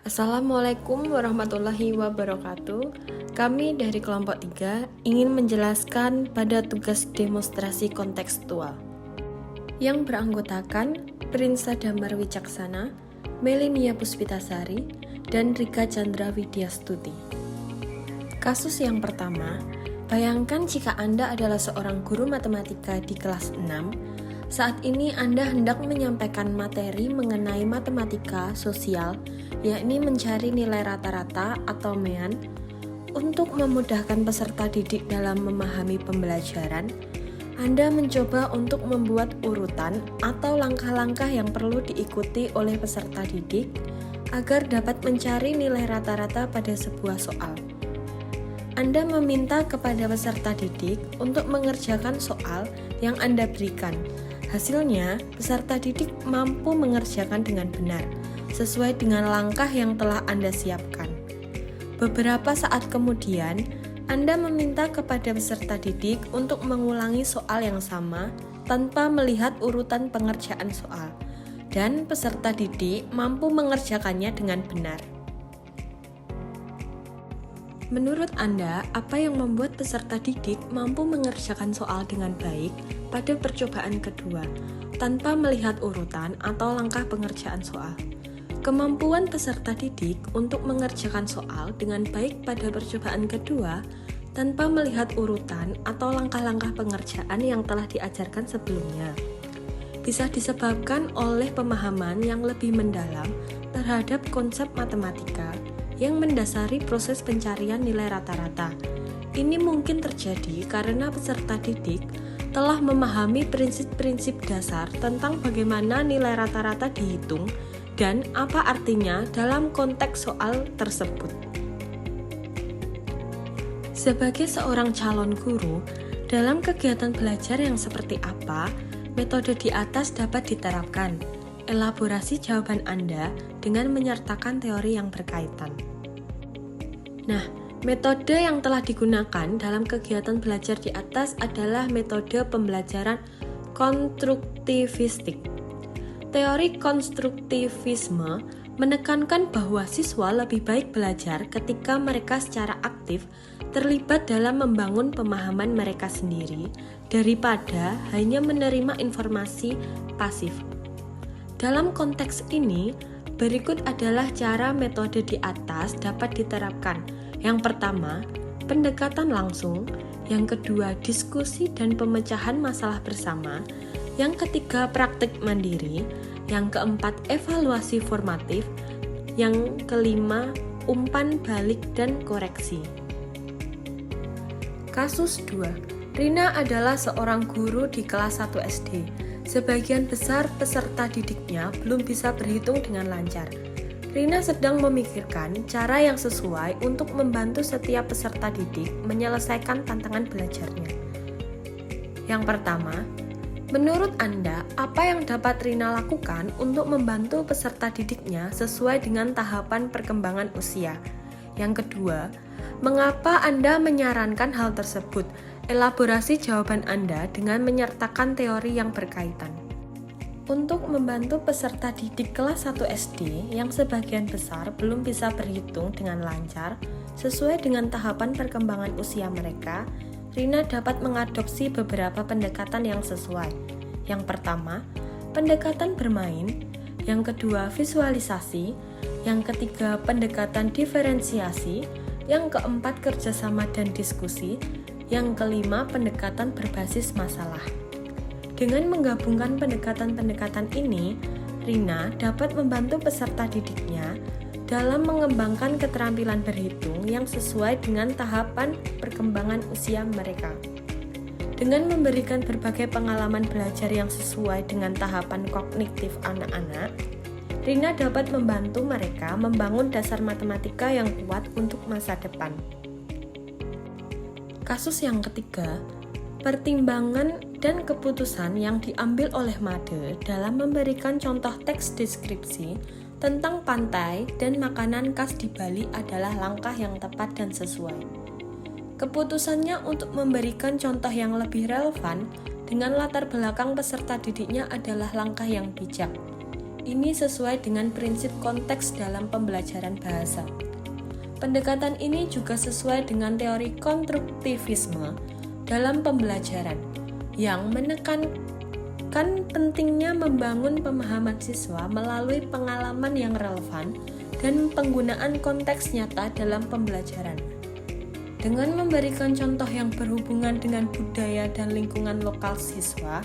Assalamualaikum warahmatullahi wabarakatuh. Kami dari kelompok 3 ingin menjelaskan pada tugas demonstrasi kontekstual yang beranggotakan Prinsa Damar Wicaksana, Melinia Puspitasari, dan Rika Chandra Widyastuti. Kasus yang pertama, bayangkan jika Anda adalah seorang guru matematika di kelas 6. Saat ini Anda hendak menyampaikan materi mengenai matematika sosial, yakni mencari nilai rata-rata atau MEAN. Untuk memudahkan peserta didik dalam memahami pembelajaran, Anda mencoba untuk membuat urutan atau langkah-langkah yang perlu diikuti oleh peserta didik agar dapat mencari nilai rata-rata pada sebuah soal. Anda meminta kepada peserta didik untuk mengerjakan soal yang Anda berikan. Hasilnya, peserta didik mampu mengerjakan dengan benar, sesuai dengan langkah yang telah Anda siapkan. Beberapa saat kemudian, Anda meminta kepada peserta didik untuk mengulangi soal yang sama tanpa melihat urutan pengerjaan soal, dan peserta didik mampu mengerjakannya dengan benar. Menurut Anda, apa yang membuat peserta didik mampu mengerjakan soal dengan baik pada percobaan kedua, tanpa melihat urutan atau langkah pengerjaan soal? Kemampuan peserta didik untuk mengerjakan soal dengan baik pada percobaan kedua, tanpa melihat urutan atau langkah-langkah pengerjaan yang telah diajarkan sebelumnya, bisa disebabkan oleh pemahaman yang lebih mendalam terhadap konsep matematika yang mendasari proses pencarian nilai rata-rata. Ini mungkin terjadi karena peserta didik telah memahami prinsip-prinsip dasar tentang bagaimana nilai rata-rata dihitung dan apa artinya dalam konteks soal tersebut. Sebagai seorang calon guru, dalam kegiatan belajar yang seperti apa, metode di atas dapat diterapkan. Elaborasi jawaban Anda dengan menyertakan teori yang berkaitan. Nah, metode yang telah digunakan dalam kegiatan belajar di atas adalah metode pembelajaran konstruktivistik. Teori konstruktivisme menekankan bahwa siswa lebih baik belajar ketika mereka secara aktif terlibat dalam membangun pemahaman mereka sendiri daripada hanya menerima informasi pasif. Dalam konteks ini, berikut adalah cara metode di atas dapat diterapkan. Yang pertama, pendekatan langsung. Yang kedua, diskusi dan pemecahan masalah bersama. Yang ketiga, praktik mandiri. Yang keempat, evaluasi formatif. Yang kelima, umpan balik dan koreksi. Kasus 2. Rina adalah seorang guru di kelas 1 SD. Sebagian besar peserta didiknya belum bisa berhitung dengan lancar. Rina sedang memikirkan cara yang sesuai untuk membantu setiap peserta didik menyelesaikan tantangan belajarnya. Yang pertama, menurut Anda, apa yang dapat Rina lakukan untuk membantu peserta didiknya sesuai dengan tahapan perkembangan usia? Yang kedua, mengapa Anda menyarankan hal tersebut? Elaborasi jawaban Anda dengan menyertakan teori yang berkaitan. Untuk membantu peserta didik kelas 1 SD yang sebagian besar belum bisa berhitung dengan lancar sesuai dengan tahapan perkembangan usia mereka, Rina dapat mengadopsi beberapa pendekatan yang sesuai. Yang pertama, pendekatan bermain. Yang kedua, visualisasi. Yang ketiga, pendekatan diferensiasi. Yang keempat, kerjasama dan diskusi. Yang kelima, pendekatan berbasis masalah. Dengan menggabungkan pendekatan-pendekatan ini, Rina dapat membantu peserta didiknya dalam mengembangkan keterampilan berhitung yang sesuai dengan tahapan perkembangan usia mereka. Dengan memberikan berbagai pengalaman belajar yang sesuai dengan tahapan kognitif anak-anak, Rina dapat membantu mereka membangun dasar matematika yang kuat untuk masa depan. Kasus yang ketiga, pertimbangan dan keputusan yang diambil oleh Made dalam memberikan contoh teks deskripsi tentang pantai dan makanan khas di Bali adalah langkah yang tepat dan sesuai. Keputusannya untuk memberikan contoh yang lebih relevan dengan latar belakang peserta didiknya adalah langkah yang bijak. Ini sesuai dengan prinsip konteks dalam pembelajaran bahasa. Pendekatan ini juga sesuai dengan teori konstruktivisme dalam pembelajaran yang menekankan pentingnya membangun pemahaman siswa melalui pengalaman yang relevan dan penggunaan konteks nyata dalam pembelajaran. Dengan memberikan contoh yang berhubungan dengan budaya dan lingkungan lokal siswa,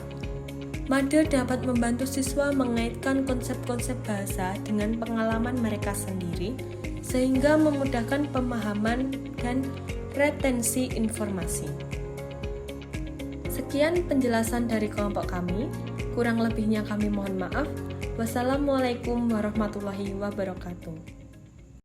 Made dapat membantu siswa mengaitkan konsep-konsep bahasa dengan pengalaman mereka sendiri, sehingga memudahkan pemahaman dan retensi informasi. Sekian penjelasan dari kelompok kami, kurang lebihnya kami mohon maaf. Wassalamualaikum warahmatullahi wabarakatuh.